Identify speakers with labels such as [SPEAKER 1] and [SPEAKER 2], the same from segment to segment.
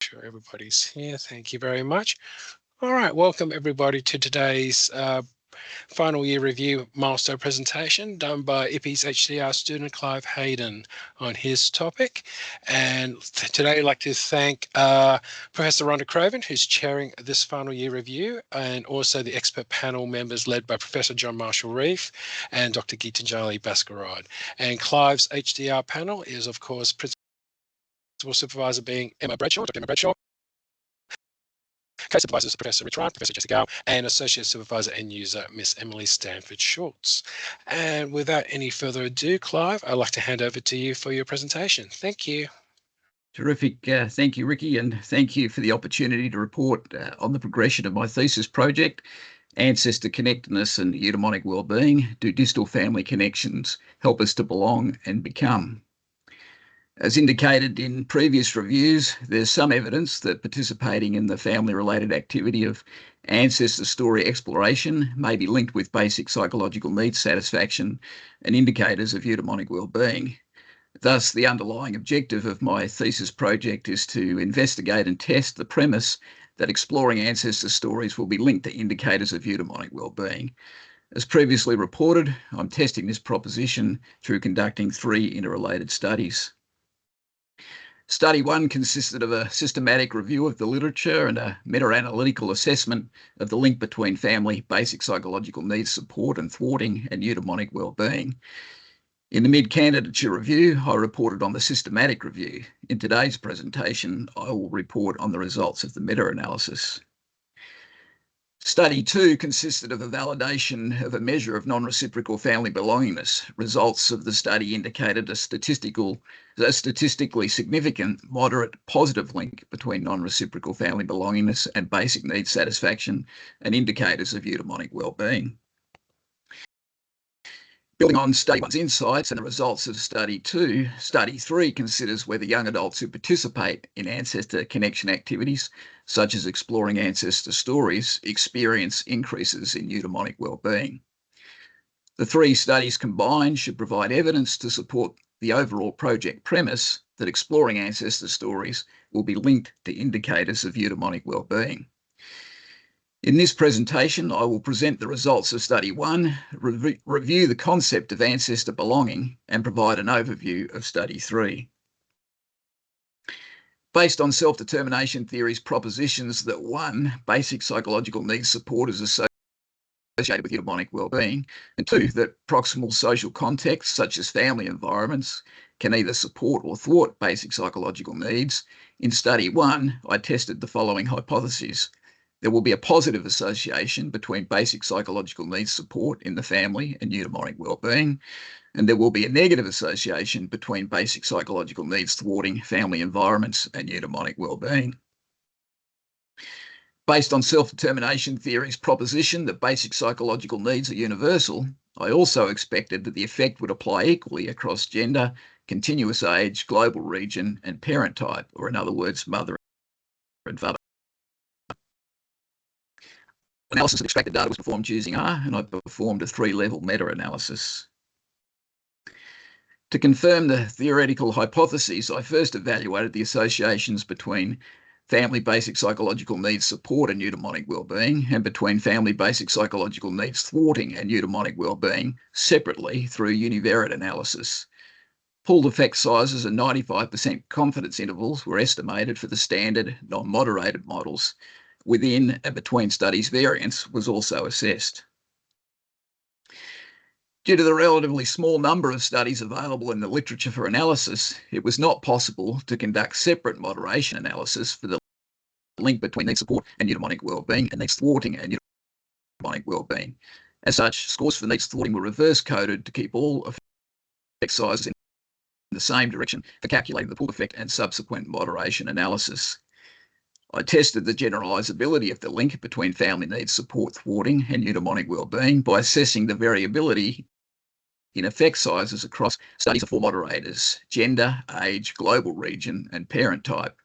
[SPEAKER 1] sure everybody's here. Thank you very much. All right, welcome everybody to today's final year review milestone presentation done by IPPE's HDR student Clive Haydon on his topic. And today I'd like to thank Professor Rhonda Craven, who's chairing this final year review, and also the expert panel members led by Professor John Marshall Reef and Dr. Geetanjali Bhaskar. And Clive's HDR panel is, of course, Principal Supervisor being Emma Bradshaw, Dr. Emma Bradshaw, Co-Supervisors Professor Rich Ryan, Professor Jessica Gao, and Associate Supervisor and User Miss Emily Stanford Schultz. And without any further ado, Clive, I'd like to hand over to you for your presentation. Thank you.
[SPEAKER 2] Terrific. Thank you, Ricky, and thank you for the opportunity to report on the progression of my thesis project, Ancestor Connectedness and Eudaimonic Wellbeing. Do distal family connections help us to belong and become? As indicated in previous reviews, there's some evidence that participating in the family-related activity of ancestor story exploration may be linked with basic psychological needs satisfaction and indicators of eudaimonic well-being. Thus, the underlying objective of my thesis project is to investigate and test the premise that exploring ancestor stories will be linked to indicators of eudaimonic well-being. As previously reported, I'm testing this proposition through conducting 3 interrelated studies. Study 1 consisted of a systematic review of the literature and a meta-analytical assessment of the link between family basic psychological needs support and thwarting and eudaimonic well-being. In the mid-candidature review, I reported on the systematic review. In today's presentation, I will report on the results of the meta-analysis. Study 2 consisted of a validation of a measure of non-reciprocal family belongingness. Results of the study indicated a statistically significant, moderate, positive link between non-reciprocal family belongingness and basic needs satisfaction and indicators of eudaimonic well-being. Building on Study 1's insights and the results of Study 2, Study 3 considers whether young adults who participate in ancestor connection activities, such as exploring ancestor stories, experience increases in eudaimonic well-being. The 3 studies combined should provide evidence to support the overall project premise that exploring ancestor stories will be linked to indicators of eudaimonic well-being. In this presentation, I will present the results of Study 1, review the concept of ancestor belonging, and provide an overview of Study 3. Based on self-determination theory's propositions that 1, basic psychological needs support is associated with eudaimonic well-being, and 2, that proximal social contexts such as family environments can either support or thwart basic psychological needs, in Study 1, I tested the following hypotheses. There will be a positive association between basic psychological needs support in the family and eudaimonic well-being, and there will be a negative association between basic psychological needs thwarting family environments and eudaimonic well-being. Based on self-determination theory's proposition that basic psychological needs are universal, I also expected that the effect would apply equally across gender, continuous age, global region, and parent type, or in other words, mother and father. Analysis of extracted data was performed using R, and I performed a 3-level meta-analysis. To confirm the theoretical hypotheses, I first evaluated the associations between family basic psychological needs support and eudaimonic well-being, and between family basic psychological needs thwarting and eudaimonic well-being separately through univariate analysis. Pooled effect sizes and 95% confidence intervals were estimated for the standard non-moderated models. Within and between studies, variance was also assessed. Due to the relatively small number of studies available in the literature for analysis, it was not possible to conduct separate moderation analysis for the link between need support and eudaimonic well-being and needs thwarting and eudaimonic well-being. As such, scores for needs thwarting were reverse-coded to keep all effect sizes in the same direction for calculating the pooled effect and subsequent moderation analysis. I tested the generalizability of the link between family needs support thwarting and eudaimonic well-being by assessing the variability in effect sizes across studies of 4 moderators: gender, age, global region, and parent type.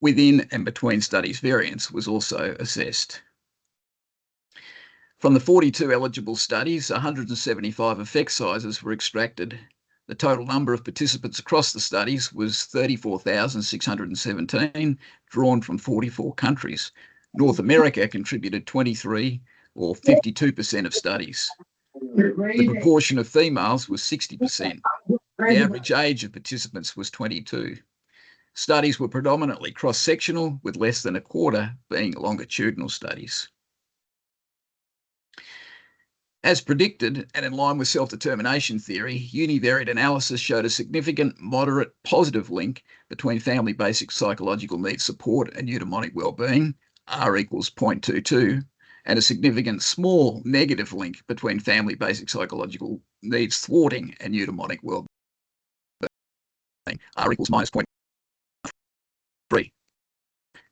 [SPEAKER 2] Within and between studies, variance was also assessed. From the 42 eligible studies, 175 effect sizes were extracted. The total number of participants across the studies was 34,617, drawn from 44 countries. North America contributed 23 or 52% of studies. The proportion of females was 60%. The average age of participants was 22. Studies were predominantly cross-sectional, with less than a quarter being longitudinal studies. As predicted, and in line with self-determination theory, univariate analysis showed a significant moderate positive link between family basic psychological needs support and eudaimonic wellbeing, R equals 0.22, and a significant small negative link between family basic psychological needs thwarting and eudaimonic wellbeing, R equals minus 0.3.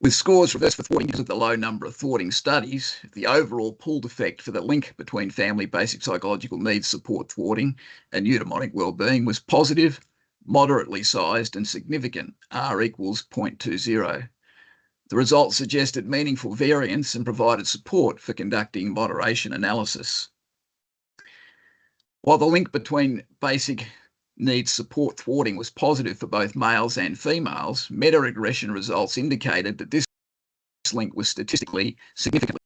[SPEAKER 2] With scores reversed for thwarting because of the low number of thwarting studies, the overall pooled effect for the link between family basic psychological needs support thwarting and eudaimonic wellbeing was positive, moderately sized and significant, R equals 0.20. The results suggested meaningful variance and provided support for conducting moderation analysis. While the link between basic needs support thwarting was positive for both males and females, meta-regression results indicated that this link was statistically significantly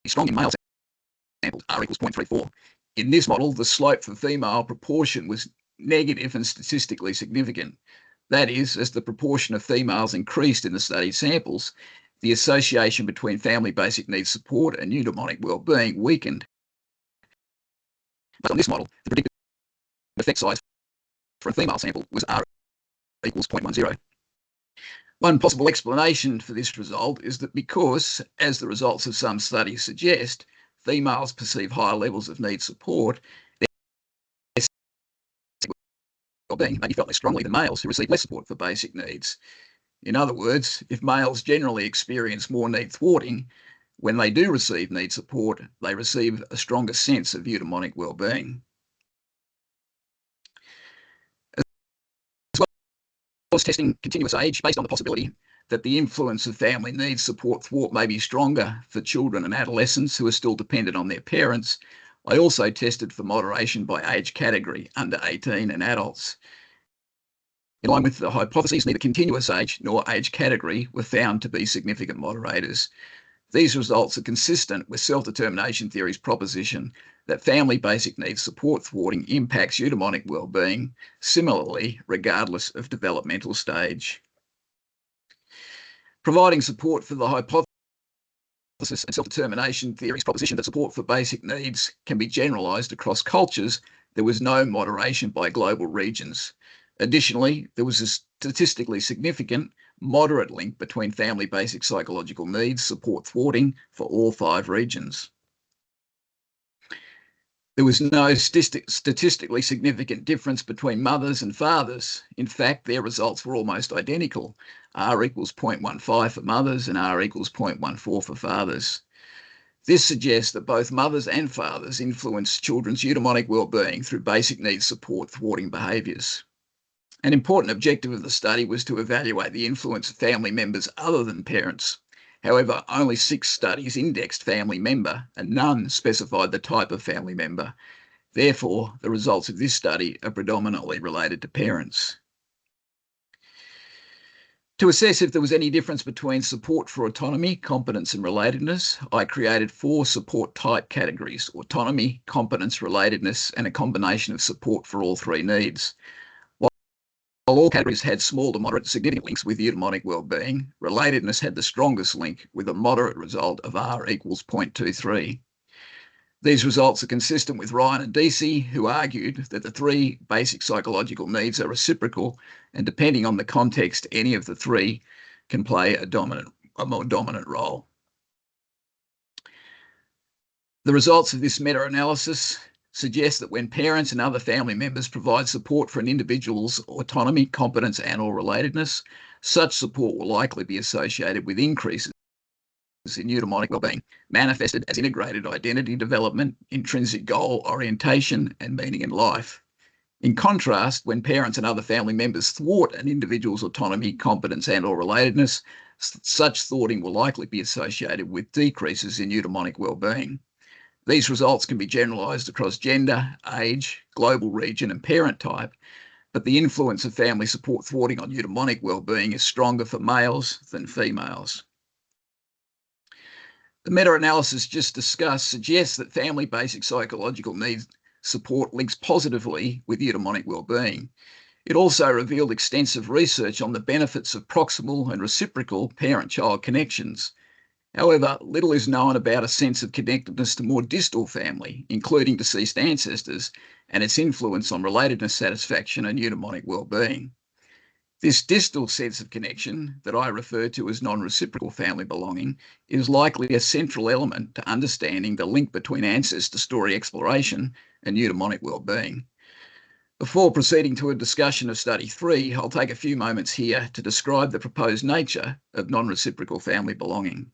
[SPEAKER 2] strong in male samples, R equals 0.34. In this model, the slope for female proportion was negative and statistically significant. That is, as the proportion of females increased in the studied samples, the association between family basic needs support and eudaimonic wellbeing weakened. But on this model, the predicted effect size for a female sample was R equals 0.10. One possible explanation for this result is that because, as the results of some studies suggest, females perceive higher levels of need support, their well-being may be felt less strongly than males who receive less support for basic needs. In other words, if males generally experience more need thwarting, when they do receive need support, they receive a stronger sense of eudaimonic well-being. As testing continuous age based on the possibility that the influence of family needs support thwart may be stronger for children and adolescents who are still dependent on their parents, I also tested for moderation by age category, under 18 and adults. In line with the hypotheses, neither continuous age nor age category were found to be significant moderators. These results are consistent with self-determination theory's proposition that family basic needs support thwarting impacts eudaimonic well-being similarly, regardless of developmental stage. Providing support for the hypothesis and self-determination theory's proposition that support for basic needs can be generalised across cultures, there was no moderation by global regions. Additionally, there was a statistically significant moderate link between family basic psychological needs support thwarting for all 5 regions. There was no statistically significant difference between mothers and fathers. In fact, their results were almost identical. R equals 0.15 for mothers and R equals 0.14 for fathers. This suggests that both mothers and fathers influence children's eudaimonic well-being through basic needs support thwarting behaviours. An important objective of the study was to evaluate the influence of family members other than parents. However, only 6 studies indexed family member and none specified the type of family member. Therefore, the results of this study are predominantly related to parents. To assess if there was any difference between support for autonomy, competence and relatedness, I created 4 support type categories: autonomy, competence, relatedness, and a combination of support for all 3 needs. While all categories had small to moderate significant links with eudaimonic well-being, relatedness had the strongest link with a moderate result of R equals 0.23. These results are consistent with Ryan and Deasy, who argued that the 3 basic psychological needs are reciprocal, and depending on the context, any of the 3 can play a more dominant role. The results of this meta-analysis suggest that when parents and other family members provide support for an individual's autonomy, competence and/or relatedness, such support will likely be associated with increases in eudaimonic well-being, manifested as integrated identity development, intrinsic goal orientation, and meaning in life. In contrast, when parents and other family members thwart an individual's autonomy, competence and/or relatedness, such thwarting will likely be associated with decreases in eudaimonic well-being. These results can be generalised across gender, age, global region and parent type, but the influence of family support thwarting on eudaimonic well-being is stronger for males than females. The meta-analysis just discussed suggests that family basic psychological needs support links positively with eudaimonic well-being. It also revealed extensive research on the benefits of proximal and reciprocal parent-child connections. However, little is known about a sense of connectedness to more distal family, including deceased ancestors, and its influence on relatedness satisfaction and eudaimonic well-being. This distal sense of connection that I refer to as non-reciprocal family belonging is likely a central element to understanding the link between ancestor story exploration and eudaimonic well-being. Before proceeding to a discussion of Study 3, I'll take a few moments here to describe the proposed nature of non-reciprocal family belonging.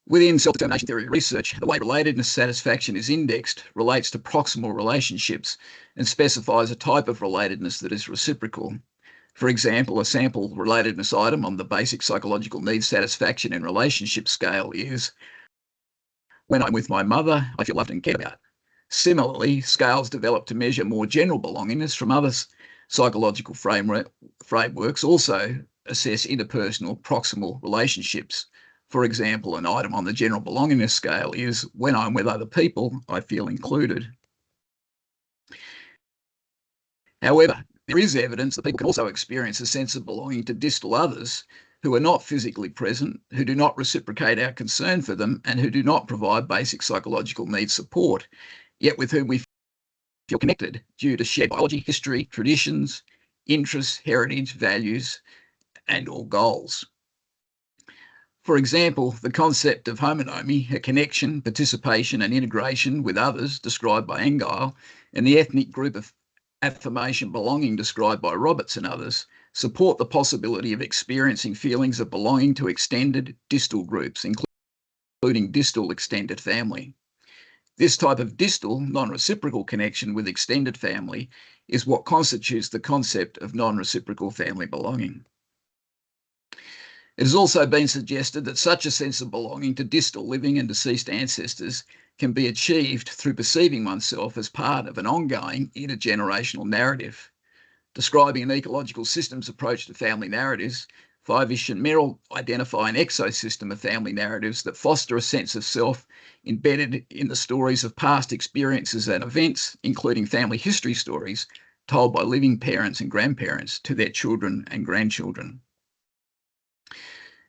[SPEAKER 2] Within self-determination theory research, the way relatedness satisfaction is indexed relates to proximal relationships and specifies a type of relatedness that is reciprocal. For example, a sample relatedness item on the basic psychological needs satisfaction and relationship scale is, when I'm with my mother, I feel loved and cared about. Similarly, scales developed to measure more general belongingness from other psychological frameworks also assess interpersonal proximal relationships. For example, an item on the general belongingness scale is, when I'm with other people, I feel included. However, there is evidence that people can also experience a sense of belonging to distal others who are not physically present, who do not reciprocate our concern for them, and who do not provide basic psychological needs support, yet with whom we feel connected due to shared biology, history, traditions, interests, heritage, values, and/or goals. For example, the concept of homonomy, a connection, participation, and integration with others described by Engel, and the ethnic group of affirmation belonging described by Roberts and others, support the possibility of experiencing feelings of belonging to extended distal groups, including distal extended family. This type of distal, non-reciprocal connection with extended family is what constitutes the concept of non-reciprocal family belonging. It has also been suggested that such a sense of belonging to distal living and deceased ancestors can be achieved through perceiving oneself as part of an ongoing intergenerational narrative. Describing an ecological systems approach to family narratives, Clive and Merrill identify an exosystem of family narratives that foster a sense of self embedded in the stories of past experiences and events, including family history stories told by living parents and grandparents to their children and grandchildren.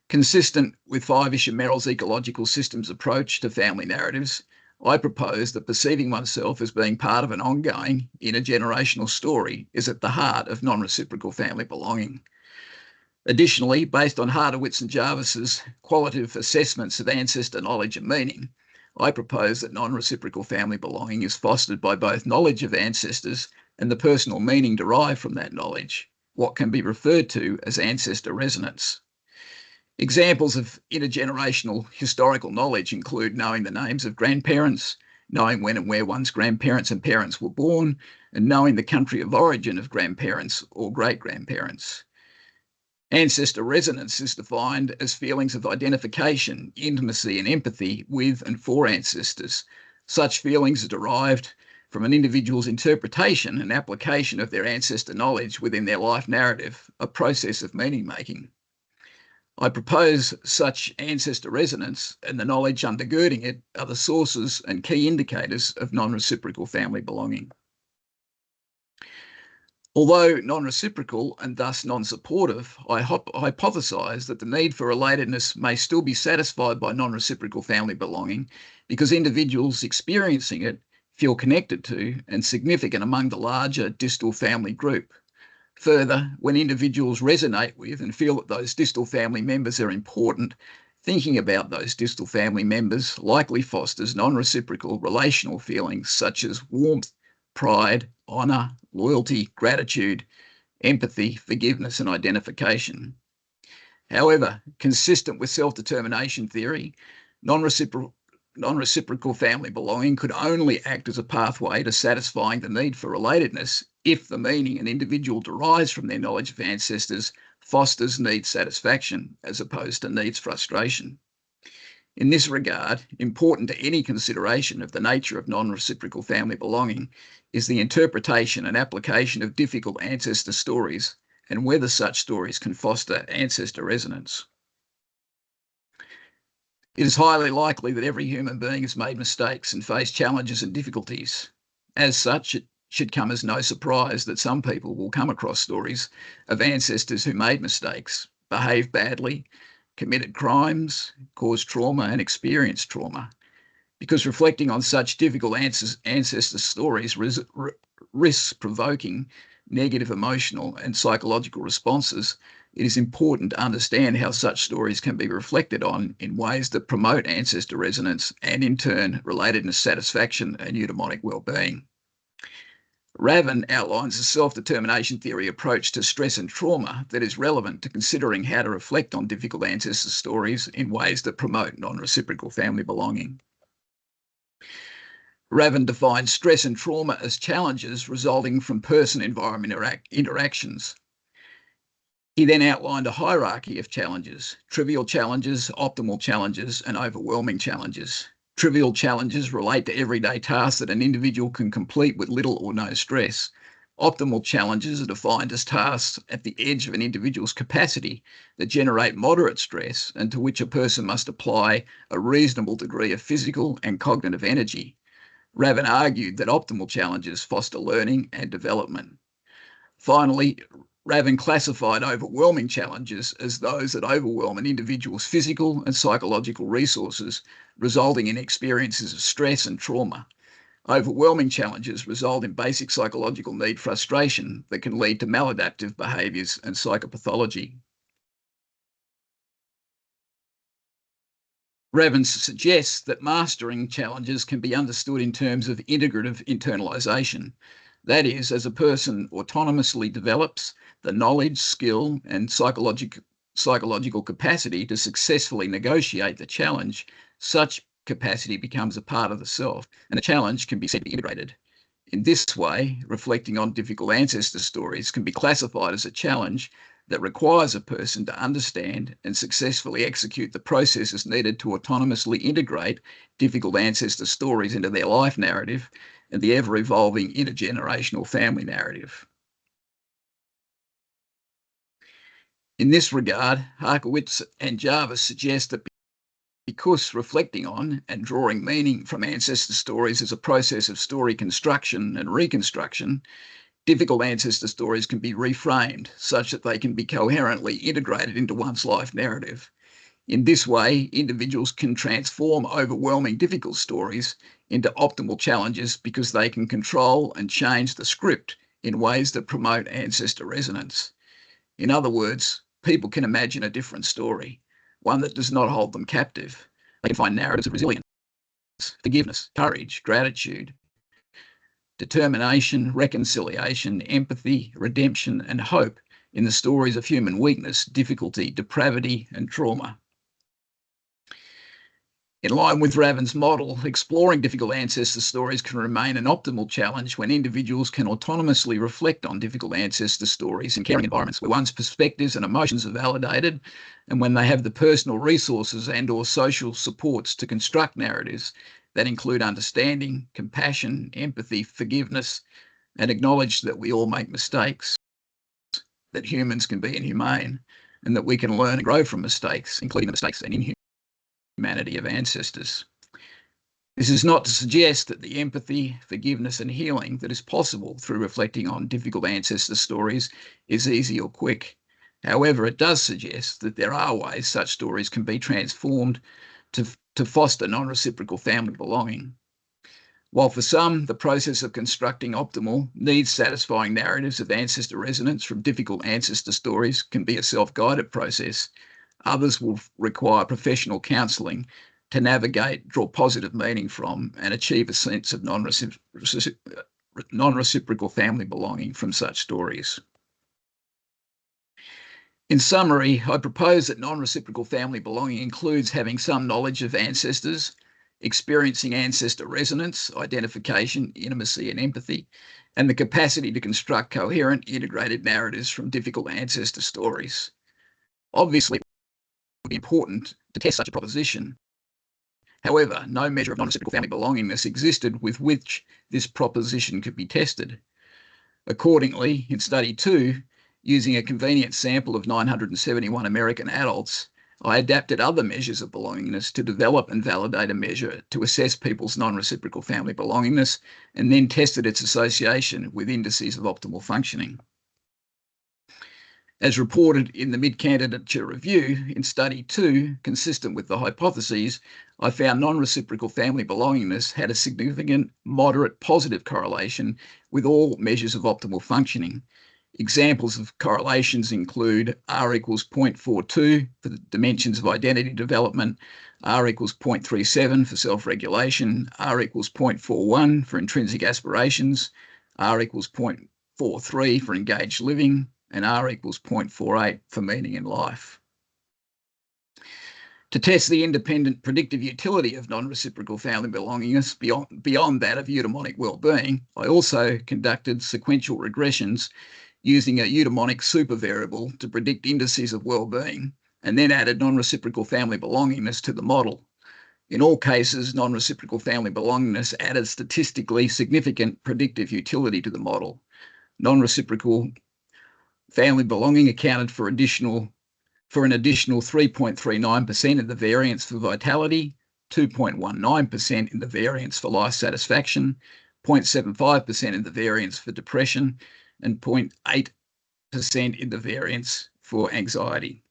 [SPEAKER 2] Consistent with Clive and Merrill's ecological systems approach to family narratives, I propose that perceiving oneself as being part of an ongoing intergenerational story is at the heart of non-reciprocal family belonging. Additionally, based on Hardowitz and Jarvis's qualitative assessments of ancestor knowledge and meaning, I propose that non-reciprocal family belonging is fostered by both knowledge of ancestors and the personal meaning derived from that knowledge, what can be referred to as ancestor resonance. Examples of intergenerational historical knowledge include knowing the names of grandparents, knowing when and where one's grandparents and parents were born, and knowing the country of origin of grandparents or great-grandparents. Ancestor resonance is defined as feelings of identification, intimacy, and empathy with and for ancestors. Such feelings are derived from an individual's interpretation and application of their ancestor knowledge within their life narrative, a process of meaning-making. I propose such ancestor resonance and the knowledge undergirding it are the sources and key indicators of non-reciprocal family belonging. Although non-reciprocal and thus non-supportive, I hypothesise that the need for relatedness may still be satisfied by non-reciprocal family belonging because individuals experiencing it feel connected to and significant among the larger distal family group. Further, when individuals resonate with and feel that those distal family members are important, thinking about those distal family members likely fosters non-reciprocal relational feelings such as warmth, pride, honour, loyalty, gratitude, empathy, forgiveness, and identification. However, consistent with self-determination theory, non-reciprocal family belonging could only act as a pathway to satisfying the need for relatedness if the meaning an individual derives from their knowledge of ancestors fosters needs satisfaction as opposed to needs frustration. In this regard, important to any consideration of the nature of non-reciprocal family belonging is the interpretation and application of difficult ancestor stories and whether such stories can foster ancestor resonance. It is highly likely that every human being has made mistakes and faced challenges and difficulties. As such, it should come as no surprise that some people will come across stories of ancestors who made mistakes, behaved badly, committed crimes, caused trauma, and experienced trauma. Because reflecting on such difficult ancestor stories risks provoking negative emotional and psychological responses, it is important to understand how such stories can be reflected on in ways that promote ancestor resonance and, in turn, relatedness, satisfaction, and eudaimonic well-being. Raven outlines a self-determination theory approach to stress and trauma that is relevant to considering how to reflect on difficult ancestor stories in ways that promote non-reciprocal family belonging. Raven defines stress and trauma as challenges resulting from person-environment interactions. He then outlined a hierarchy of challenges: trivial challenges, optimal challenges, and overwhelming challenges. Trivial challenges relate to everyday tasks that an individual can complete with little or no stress. Optimal challenges are defined as tasks at the edge of an individual's capacity that generate moderate stress and to which a person must apply a reasonable degree of physical and cognitive energy. Raven argued that optimal challenges foster learning and development. Finally, Raven classified overwhelming challenges as those that overwhelm an individual's physical and psychological resources, resulting in experiences of stress and trauma. Overwhelming challenges result in basic psychological need frustration that can lead to maladaptive behaviours and psychopathology. Raven suggests that mastering challenges can be understood in terms of integrative internalisation. That is, as a person autonomously develops the knowledge, skill, and psychological capacity to successfully negotiate the challenge, such capacity becomes a part of the self, and the challenge can be said to be integrated. In this way, reflecting on difficult ancestor stories can be classified as a challenge that requires a person to understand and successfully execute the processes needed to autonomously integrate difficult ancestor stories into their life narrative and the ever-evolving intergenerational family narrative. In this regard, Harkowitz and Jarvis suggest that because reflecting on and drawing meaning from ancestor stories is a process of story construction and reconstruction, difficult ancestor stories can be reframed such that they can be coherently integrated into one's life narrative. In this way, individuals can transform overwhelming difficult stories into optimal challenges because they can control and change the script in ways that promote ancestor resonance. In other words, people can imagine a different story, one that does not hold them captive. They can find narratives of resilience, forgiveness, courage, gratitude, determination, reconciliation, empathy, redemption, and hope in the stories of human weakness, difficulty, depravity, and trauma. In line with Raven's model, exploring difficult ancestor stories can remain an optimal challenge when individuals can autonomously reflect on difficult ancestor stories in caring environments where one's perspectives and emotions are validated, and when they have the personal resources and/or social supports to construct narratives that include understanding, compassion, empathy, forgiveness, and acknowledge that we all make mistakes, that humans can be inhumane, and that we can learn and grow from mistakes, including the mistakes and inhumanity of ancestors. This is not to suggest that the empathy, forgiveness, and healing that is possible through reflecting on difficult ancestor stories is easy or quick. However, it does suggest that there are ways such stories can be transformed to foster non-reciprocal family belonging. While for some, the process of constructing optimal, need-satisfying narratives of ancestor resonance from difficult ancestor stories can be a self-guided process, others will require professional counselling to navigate, draw positive meaning from, and achieve a sense of non-reciprocal family belonging from such stories. In summary, I propose that non-reciprocal family belonging includes having some knowledge of ancestors, experiencing ancestor resonance, identification, intimacy, and empathy, and the capacity to construct coherent, integrated narratives from difficult ancestor stories. Obviously, it would be important to test such a proposition However, no measure of non-reciprocal family belongingness existed with which this proposition could be tested. Accordingly, in Study 2, using a convenient sample of 971 American adults, I adapted other measures of belongingness to develop and validate a measure to assess people's non-reciprocal family belongingness, and then tested its association with indices of optimal functioning. As reported in the mid-candidature review, in Study 2, consistent with the hypotheses, I found non-reciprocal family belongingness had a significant, moderate positive correlation with all measures of optimal functioning. Examples of correlations include R equals 0.42 for the dimensions of identity development, R equals 0.37 for self-regulation, R equals 0.41 for intrinsic aspirations, R equals 0.43 for engaged living, and R equals 0.48 for meaning in life. To test the independent predictive utility of non-reciprocal family belongingness beyond that of eudaimonic well-being, I also conducted sequential regressions using a eudaimonic supervariable to predict indices of well-being, and then added non-reciprocal family belongingness to the model. In all cases, non-reciprocal family belongingness added statistically significant predictive utility to the model. Non-reciprocal family belonging accounted for an additional 3.39% in the variance for vitality, 2.19% in the variance for life satisfaction, 0.75% in the variance for depression, and 0.8% in the variance for anxiety.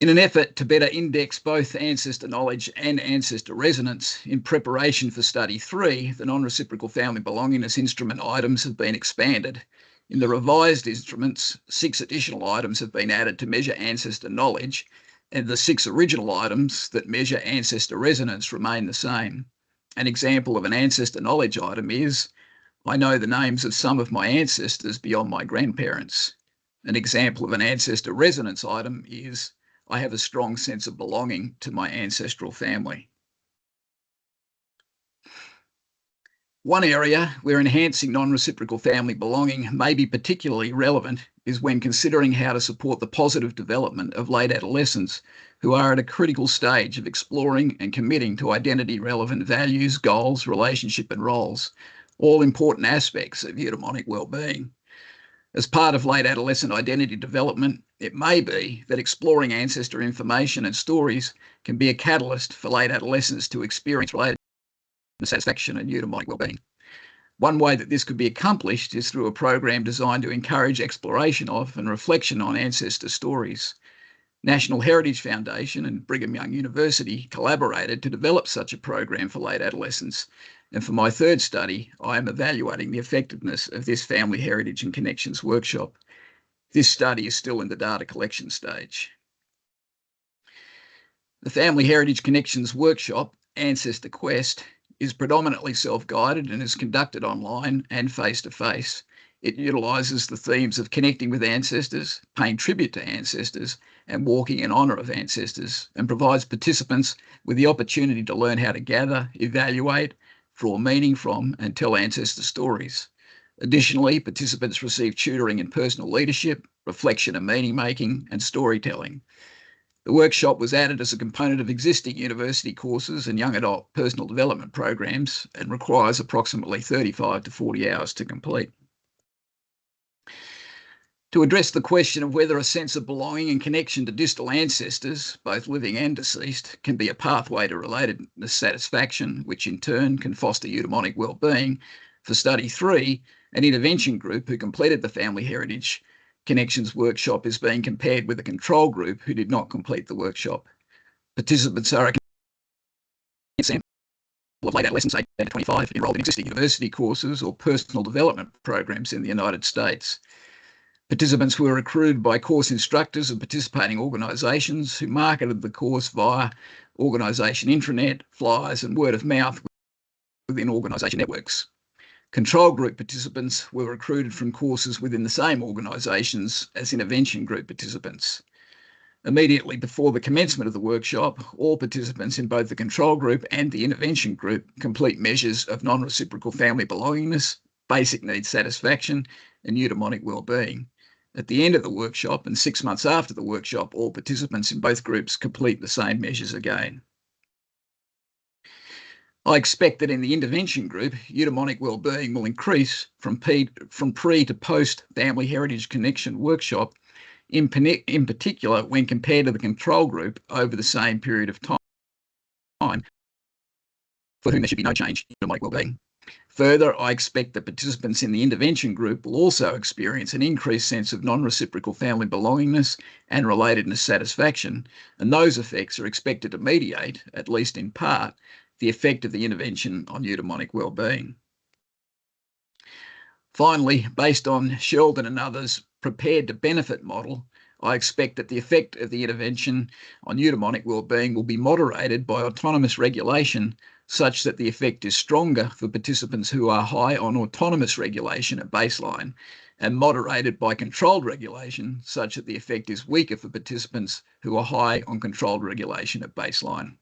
[SPEAKER 2] In an effort to better index both ancestor knowledge and ancestor resonance, in preparation for Study 3, the non-reciprocal family belongingness instrument items have been expanded. In the revised instruments, 6 additional items have been added to measure ancestor knowledge, and the 6 original items that measure ancestor resonance remain the same. An example of an ancestor knowledge item is, I know the names of some of my ancestors beyond my grandparents. An example of an ancestor resonance item is, I have a strong sense of belonging to my ancestral family. One area where enhancing non-reciprocal family belonging may be particularly relevant is when considering how to support the positive development of late adolescents who are at a critical stage of exploring and committing to identity-relevant values, goals, relationship and roles, all important aspects of eudaimonic well-being. As part of late adolescent identity development, it may be that exploring ancestor information and stories can be a catalyst for late adolescents to experience related satisfaction and eudaimonic well-being. One way that this could be accomplished is through a program designed to encourage exploration of and reflection on ancestor stories. National Heritage Foundation and Brigham Young University collaborated to develop such a program for late adolescents, and for my third study, I am evaluating the effectiveness of this Family Heritage and Connections workshop. This study is still in the data collection stage. The Family Heritage Connections workshop, Ancestor Quest, is predominantly self-guided and is conducted online and face-to-face. It utilises the themes of connecting with ancestors, paying tribute to ancestors, and walking in honour of ancestors, and provides participants with the opportunity to learn how to gather, evaluate, draw meaning from, and tell ancestor stories. Additionally, participants receive tutoring in personal leadership, reflection and meaning-making, and storytelling. The workshop was added as a component of existing university courses and young adult personal development programs and requires approximately 35 to 40 hours to complete. To address the question of whether a sense of belonging and connection to distal ancestors, both living and deceased, can be a pathway to relatedness satisfaction, which in turn can foster eudaimonic well-being, for Study 3, an intervention group who completed the Family Heritage Connections workshop is being compared with a control group who did not complete the workshop. Participants are a sample of late adolescents 18 to 25 enrolled in existing university courses or personal development programs in the United States. Participants were recruited by course instructors of participating organisations who marketed the course via organisation intranet, flyers and word of mouth within organisation networks. Control group participants were recruited from courses within the same organisations as intervention group participants. Immediately before the commencement of the workshop, all participants in both the control group and the intervention group complete measures of non-reciprocal family belongingness, basic needs satisfaction, and eudaimonic well-being. At the end of the workshop and 6 months after the workshop, all participants in both groups complete the same measures again. I expect that in the intervention group, eudaimonic wellbeing will increase from pre to post family heritage connection workshop, in particular when compared to the control group over the same period of time, for whom there should be no change in eudaimonic wellbeing. Further, I expect that participants in the intervention group will also experience an increased sense of non-reciprocal family belongingness and relatedness satisfaction, and those effects are expected to mediate, at least in part, the effect of the intervention on eudaimonic wellbeing. Finally, based on Sheldon and others' prepared to benefit model, I expect that the effect of the intervention on eudaimonic wellbeing will be moderated by autonomous regulation, such that the effect is stronger for participants who are high on autonomous regulation at baseline, and moderated by controlled regulation, such that the effect is weaker for participants who are high on controlled regulation at baseline.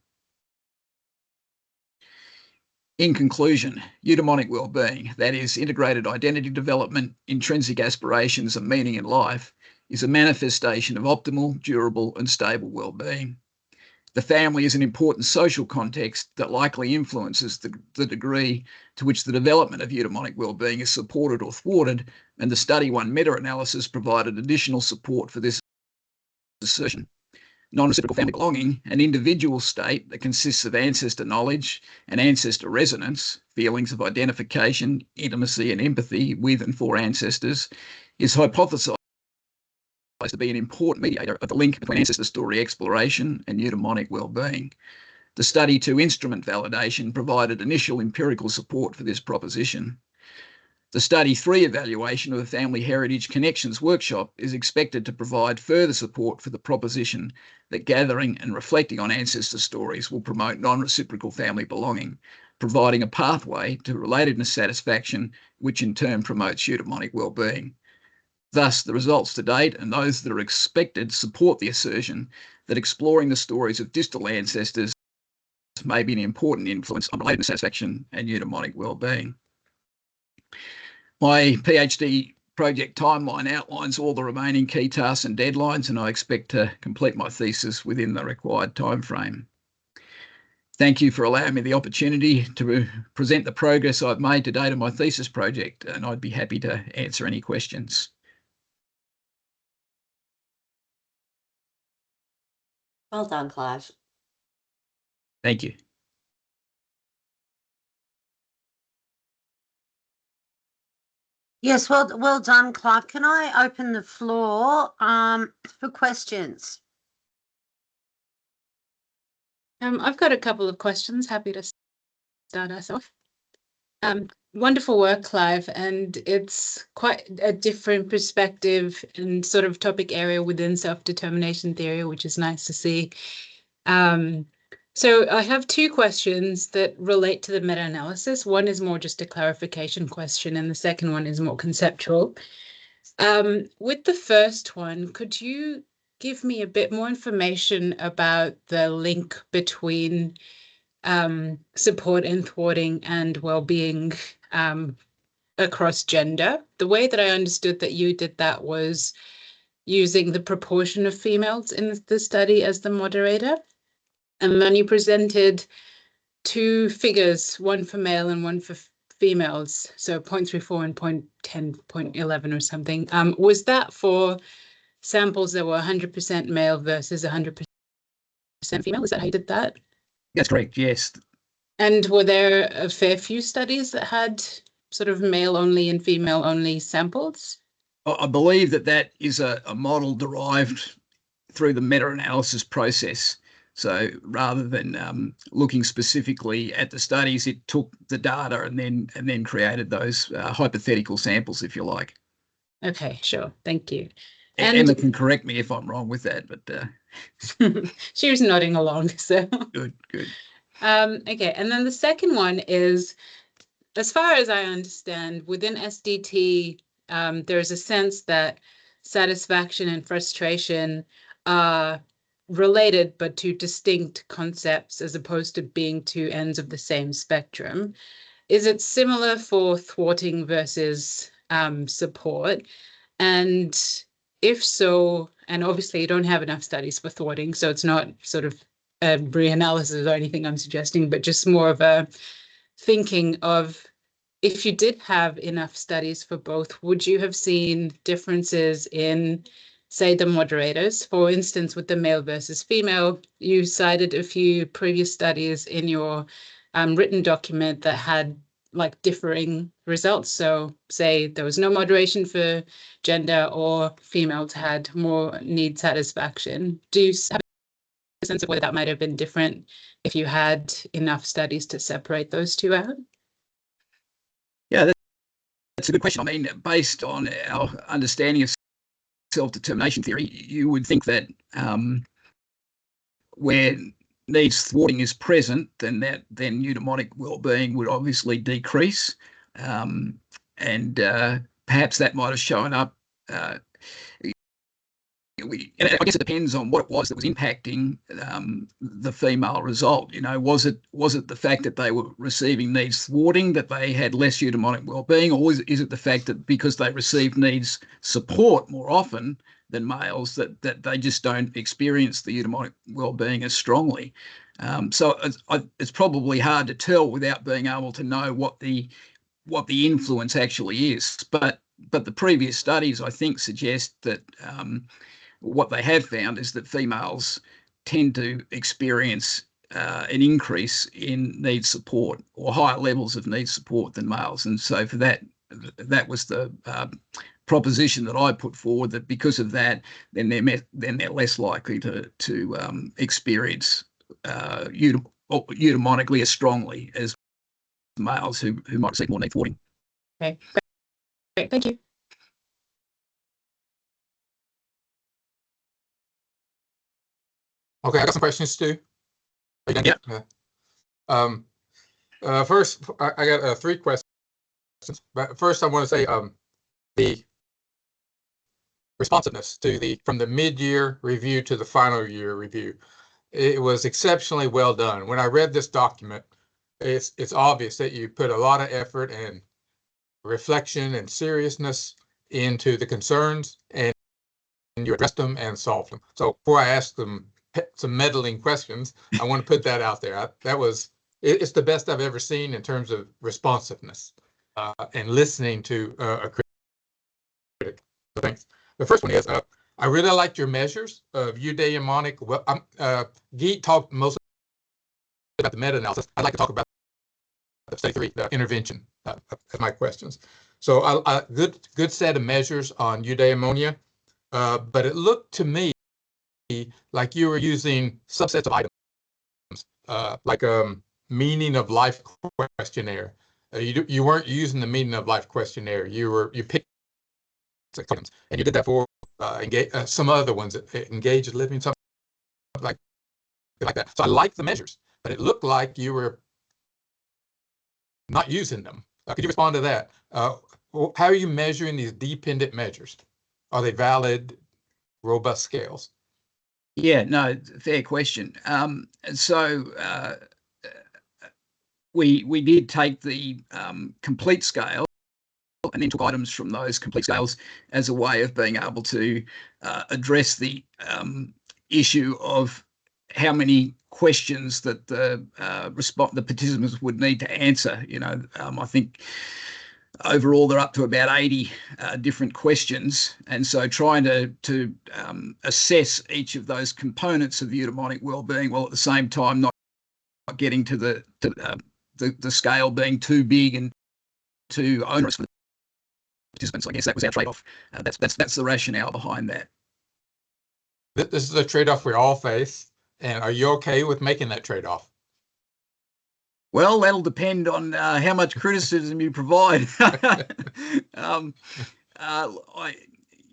[SPEAKER 2] In conclusion, eudaimonic wellbeing, that is, integrated identity development, intrinsic aspirations and meaning in life, is a manifestation of optimal, durable and stable wellbeing. The family is an important social context that likely influences the degree to which the development of eudaimonic wellbeing is supported or thwarted, and the Study 1 meta-analysis provided additional support for this assertion. Non-reciprocal family belonging, an individual state that consists of ancestor knowledge and ancestor resonance, feelings of identification, intimacy and empathy with and for ancestors, is hypothesised to be an important mediator of the link between ancestor story exploration and eudaimonic wellbeing. The Study 2 instrument validation provided initial empirical support for this proposition. The Study 3 evaluation of the Family Heritage Connections workshop is expected to provide further support for the proposition that gathering and reflecting on ancestor stories will promote non-reciprocal family belonging, providing a pathway to relatedness satisfaction, which in turn promotes eudaimonic wellbeing. Thus, the results to date and those that are expected support the assertion that exploring the stories of distal ancestors may be an important influence on relatedness satisfaction and eudaimonic wellbeing. My PhD project timeline outlines all the remaining key tasks and deadlines, and I expect to complete my thesis within the required timeframe. Thank you for allowing me the opportunity to present the progress I've made to date on my thesis project, and I'd be happy to answer any questions.
[SPEAKER 3] Well done, Clive.
[SPEAKER 2] Thank you.
[SPEAKER 4] Yes, well done, Clive. Can I open the floor for questions?
[SPEAKER 5] I've got a couple of questions. Happy to start us off. Wonderful work, Clive, and it's quite a different perspective and sort of topic area within self-determination theory, which is nice to see. So I have two questions that relate to the meta-analysis. One is more just a clarification question, and the second one is more conceptual. With the first one, could you give me a bit more information about the link between support and thwarting and well-being across gender? The way that I understood that you did that was using the proportion of females in the study as the moderator. And then you presented two figures, one for male and one for females, so 0.34 and 0.10, 0.11 or something. Was that for samples that were 100% male versus 100% female? Is that how you did that?
[SPEAKER 2] That's correct, yes.
[SPEAKER 5] And were there a fair few studies that had sort of male-only and female-only samples?
[SPEAKER 2] I believe that is a model derived through the meta-analysis process. So rather than looking specifically at the studies, it took the data and then created those hypothetical samples, if you like.
[SPEAKER 5] Okay, sure. Thank you.
[SPEAKER 2] And Emma can correct me if I'm wrong with that, but
[SPEAKER 5] she was nodding along. So
[SPEAKER 2] good.
[SPEAKER 5] Okay, and then the second one is, as far as I understand, within SDT, there's a sense that satisfaction and frustration are related but two distinct concepts as opposed to being two ends of the same spectrum. Is it similar for thwarting versus support? And if so, and obviously you don't have enough studies for thwarting, so it's not sort of a reanalysis or anything I'm suggesting, but just more of a thinking of, if you did have enough studies for both, would you have seen differences in, say, the moderators? For instance, with the male versus female, you cited a few previous studies in your written document that had like differing results. So say there was no moderation for gender, or females had more need satisfaction. Do you have a sense of whether that might have been different if you had enough studies to separate those two out?
[SPEAKER 2] Yeah, that's a good question. I mean, based on our understanding of self-determination theory, you would think that where needs thwarting is present, then eudaimonic well-being would obviously decrease, and perhaps that might have shown up. And I guess it depends on what it was that was impacting the female result. You know, was it the fact that they were receiving needs thwarting that they had less eudaimonic well-being, or is it the fact that because they received needs support more often than males that they just don't experience the eudaimonic well-being as strongly? So it's probably hard to tell without being able to know what the influence actually is. But the previous studies, I think, suggest that what they have found is that females tend to experience an increase in need support, or higher levels of need support, than males. And so for that was the proposition that I put forward, that because of that, then they're less likely to experience eudaimonically as strongly as males who might receive more need thwarting.
[SPEAKER 5] Okay, great, thank you.
[SPEAKER 6] Okay, I got some questions too.
[SPEAKER 2] Yeah.
[SPEAKER 6] First, I got 3 questions. But first, I want to say the responsiveness to from the mid-year review to the final year review, it was exceptionally well done. When I read this document, it's obvious that you put a lot of effort and reflection and seriousness into the concerns, and you addressed them and solved them. So before I ask them some meddling questions, I want to put that out there. It's the best I've ever seen in terms of responsiveness and listening to a critic. So thanks. The first one is, I really liked your measures of eudaimonic. Well, Geet talked mostly about the meta-analysis. I'd like to talk about study 3, the intervention, as my questions. So good set of measures on eudaimonia, but it looked to me like you were using subsets of items, like a meaning of life questionnaire. You weren't using the meaning of life questionnaire. You picked items, and you did that for some other ones, engaged living, something like that. So I like the measures, but it looked like you were not using them. Could you respond to that? How are you measuring these dependent measures? Are they valid, robust scales?
[SPEAKER 2] Yeah, no, fair question. So we did take the complete scale and then took items from those complete scales as a way of being able to address the issue of how many questions that the participants would need to answer. You know, I think overall they're up to about 80 different questions, and so trying to assess each of those components of eudaimonic well-being, while at the same time not getting to the scale being too big and too onerous for the participants. I guess that was our trade-off. That's the rationale behind that.
[SPEAKER 6] This is a trade-off we all face, and are you okay with making that trade-off?
[SPEAKER 2] Well, that'll depend on how much criticism you provide.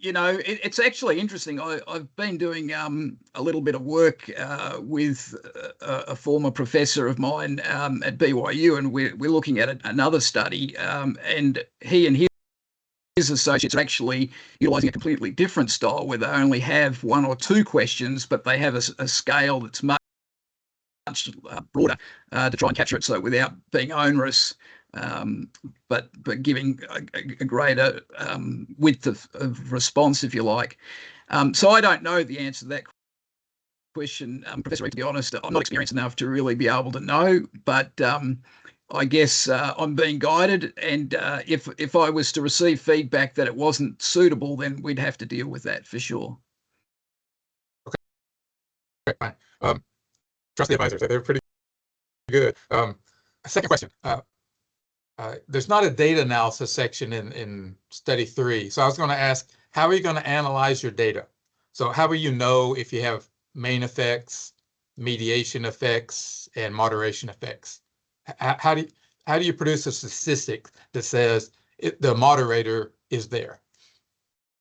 [SPEAKER 2] It's actually interesting. I've been doing a little bit of work with a former professor of mine at BYU, and we're looking at another study, and he and his associates are actually utilising a completely different style, where they only have 1 or 2 questions, but they have a scale that's much broader to try and capture it, so without being onerous, but giving a greater width of response, if you like. So I don't know the answer to that question, Professor. To be honest, I'm not experienced enough to really be able to know, but I guess I'm being guided, and if I was to receive feedback that it wasn't suitable, then we'd have to deal with that for sure.
[SPEAKER 6] Okay, fine. Trust the advisors; they're pretty good. Second question. There's not a data analysis section in study 3, so I was going to ask, how are you going to analyze your data? So how will you know if you have main effects, mediation effects, and moderation effects? How do you produce a statistic that says the moderator is there,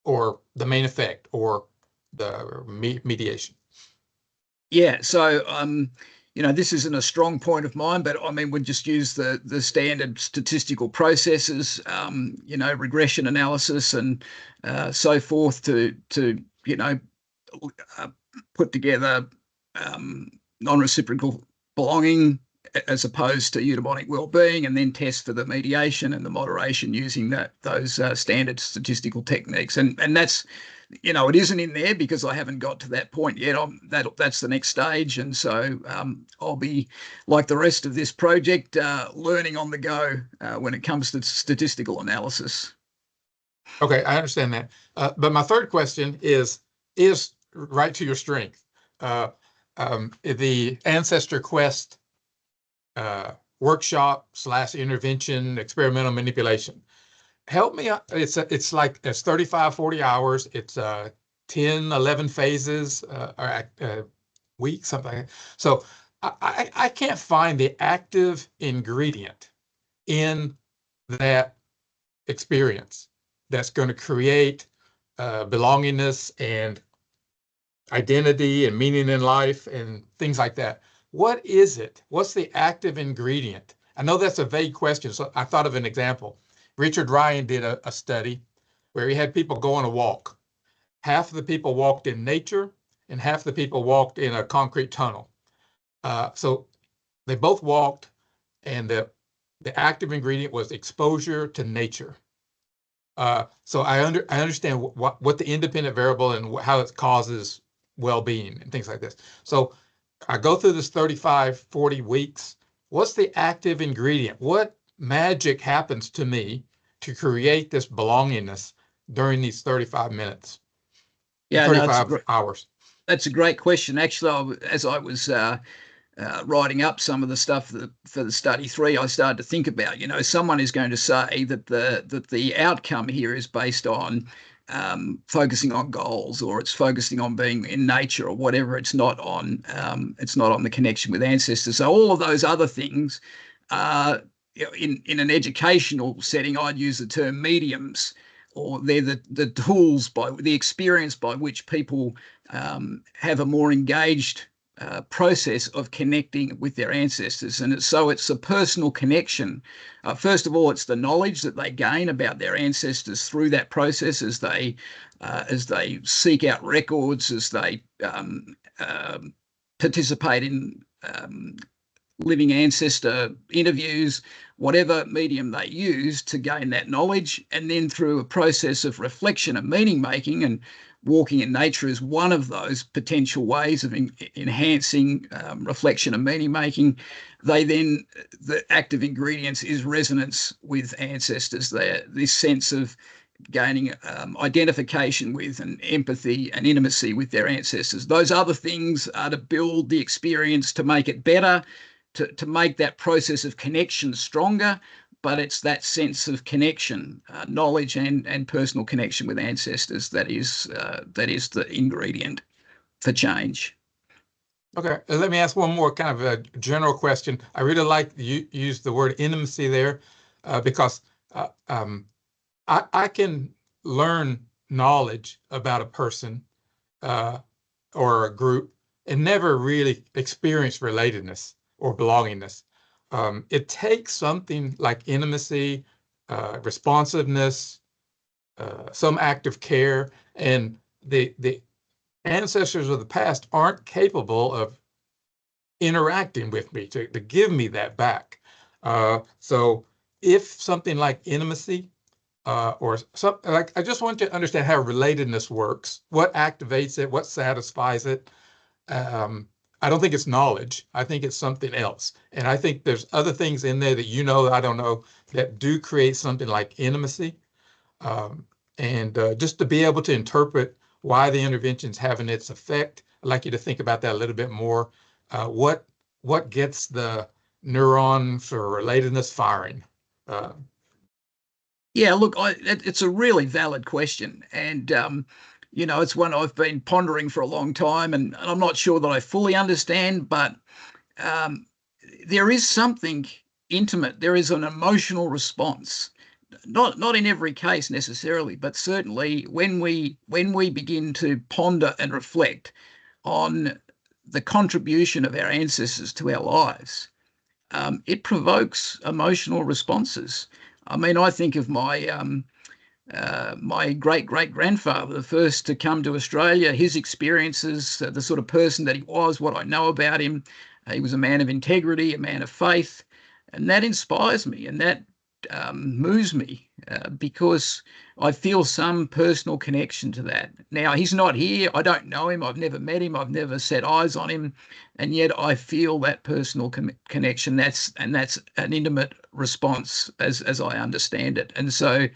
[SPEAKER 6] or the main effect, or the mediation?
[SPEAKER 2] Yeah, so this isn't a strong point of mine, but I mean, we just use the standard statistical processes, regression analysis and so forth to put together non-reciprocal belonging as opposed to eudaimonic well-being, and then test for the mediation and the moderation using those standard statistical techniques. And that's, it isn't in there because I haven't got to that point yet. That's the next stage, and so I'll be, like the rest of this project, learning on the go when it comes to statistical analysis.
[SPEAKER 6] Okay, I understand that. But my third question is right to your strength. The Ancestor Quest workshop / intervention experimental manipulation. Help me. It's like it's 35, 40 hours. It's 10, 11 phases or weeks, something like that. So I can't find the active ingredient in that experience that's going to create belongingness and identity and meaning in life and things like that. What is it? What's the active ingredient? I know that's a vague question, so I thought of an example. Richard Ryan did a study where he had people go on a walk. Half of the people walked in nature and half the people walked in a concrete tunnel. So they both walked, and the active ingredient was exposure to nature. So I understand what the independent variable and how it causes well-being and things like this. So I go through this 35, 40 weeks. What's the active ingredient? What magic happens to me to create this belongingness during these 35 minutes?
[SPEAKER 2] Yeah,
[SPEAKER 6] 35 hours.
[SPEAKER 2] That's a great question. Actually, as I was writing up some of the stuff for the study 3, I started to think about, someone is going to say that the outcome here is based on focusing on goals, or it's focusing on being in nature, or whatever. It's not on the connection with ancestors. So all of those other things, in an educational setting, I'd use the term mediums, or they're the tools, by the experience by which people have a more engaged process of connecting with their ancestors. And so it's a personal connection. First of all, it's the knowledge that they gain about their ancestors through that process as they seek out records, as they participate in living ancestor interviews, whatever medium they use to gain that knowledge. And then through a process of reflection and meaning making, and walking in nature is one of those potential ways of enhancing reflection and meaning making. The active ingredients is resonance with ancestors. This sense of gaining identification with and empathy and intimacy with their ancestors. Those other things are to build the experience, to make it better, to make that process of connection stronger. But it's that sense of connection, knowledge and personal connection with ancestors that is the ingredient for change.
[SPEAKER 6] Okay, let me ask one more kind of a general question. I really like you use the word intimacy there, because I can learn knowledge about a person or a group and never really experience relatedness or belongingness. It takes something like intimacy, responsiveness, some act of care, and the ancestors of the past aren't capable of interacting with me to give me that back. So if something like intimacy or something like, I just want to understand how relatedness works, what activates it, what satisfies it. I don't think it's knowledge. I think it's something else. And I think there's other things in there that that I don't know, that do create something like intimacy. Just to be able to interpret why the intervention's having its effect, I'd like you to think about that a little bit more. What gets the neuron for relatedness firing?
[SPEAKER 2] Yeah, look, it's a really valid question. And, it's one I've been pondering for a long time, and I'm not sure that I fully understand, but there is something intimate. There is an emotional response. Not in every case necessarily, but certainly when we begin to ponder and reflect on the contribution of our ancestors to our lives, it provokes emotional responses. I mean, I think of my my great-great-grandfather, the first to come to Australia, his experiences, the sort of person that he was, what I know about him. He was a man of integrity, a man of faith, and that inspires me, and that moves me because I feel some personal connection to that. Now, he's not here. I don't know him. I've never met him. I've never set eyes on him. And yet I feel that personal connection. That's an intimate response as I understand it. And so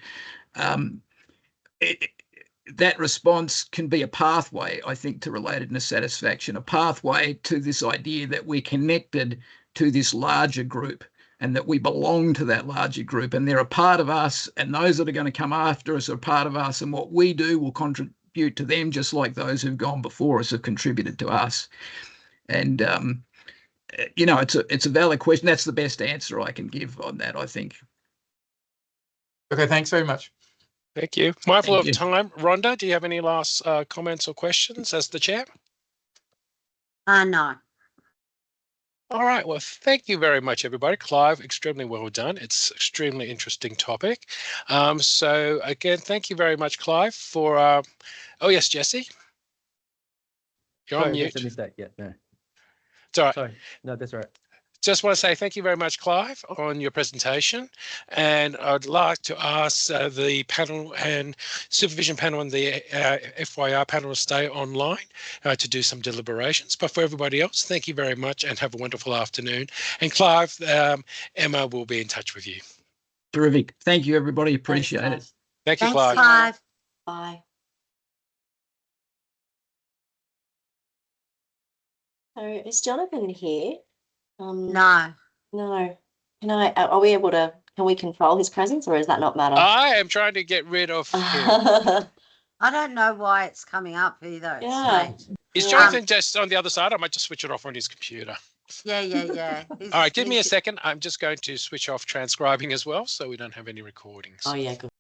[SPEAKER 2] that response can be a pathway, I think, to relatedness satisfaction, a pathway to this idea that we're connected to this larger group and that we belong to that larger group, and they're a part of us, and those that are going to come after us are a part of us, and what we do will contribute to them, just like those who've gone before us have contributed to us. And it's a valid question. That's the best answer I can give on that, I think.
[SPEAKER 6] Okay, thanks very much.
[SPEAKER 1] Thank you. Mindful
[SPEAKER 2] Thank
[SPEAKER 1] of
[SPEAKER 2] you.
[SPEAKER 1] time, Rhonda, do you have any last comments or questions as the chair?
[SPEAKER 4] No.
[SPEAKER 1] All right. Well, thank you very much, everybody. Clive, extremely well done. It's an extremely interesting topic. So again, thank you very much, Clive, for. Oh yes, Jesse. You're on mute.
[SPEAKER 7] I missed that. Yeah, no.
[SPEAKER 1] It's all right.
[SPEAKER 7] Sorry. No, that's all right.
[SPEAKER 1] Just want to say thank you very much, Clive, on your presentation. And I'd like to ask the panel and supervision panel and the FYR panel to stay online to do some deliberations. But for everybody else, thank you very much and have a wonderful afternoon. And Clive, Emma will be in touch with you.
[SPEAKER 2] Terrific. Thank you, everybody. Appreciate it.
[SPEAKER 1] Thank you,
[SPEAKER 4] Thanks,
[SPEAKER 1] Clive.
[SPEAKER 4] Clive.
[SPEAKER 3] Bye. So is Jonathan here?
[SPEAKER 4] No.
[SPEAKER 3] No. Are we able to, can we control his presence, or does that not matter?
[SPEAKER 1] I am trying to get rid of him.
[SPEAKER 4] I don't know why it's coming up either. It's
[SPEAKER 3] Yeah.
[SPEAKER 4] strange.
[SPEAKER 1] Is Jonathan just on the other side? I might just switch it off on his computer.
[SPEAKER 4] Yeah.
[SPEAKER 1] All right, give me a second. I'm just going to switch off transcribing as well, so we don't have any recordings.
[SPEAKER 3] Oh, yeah, good.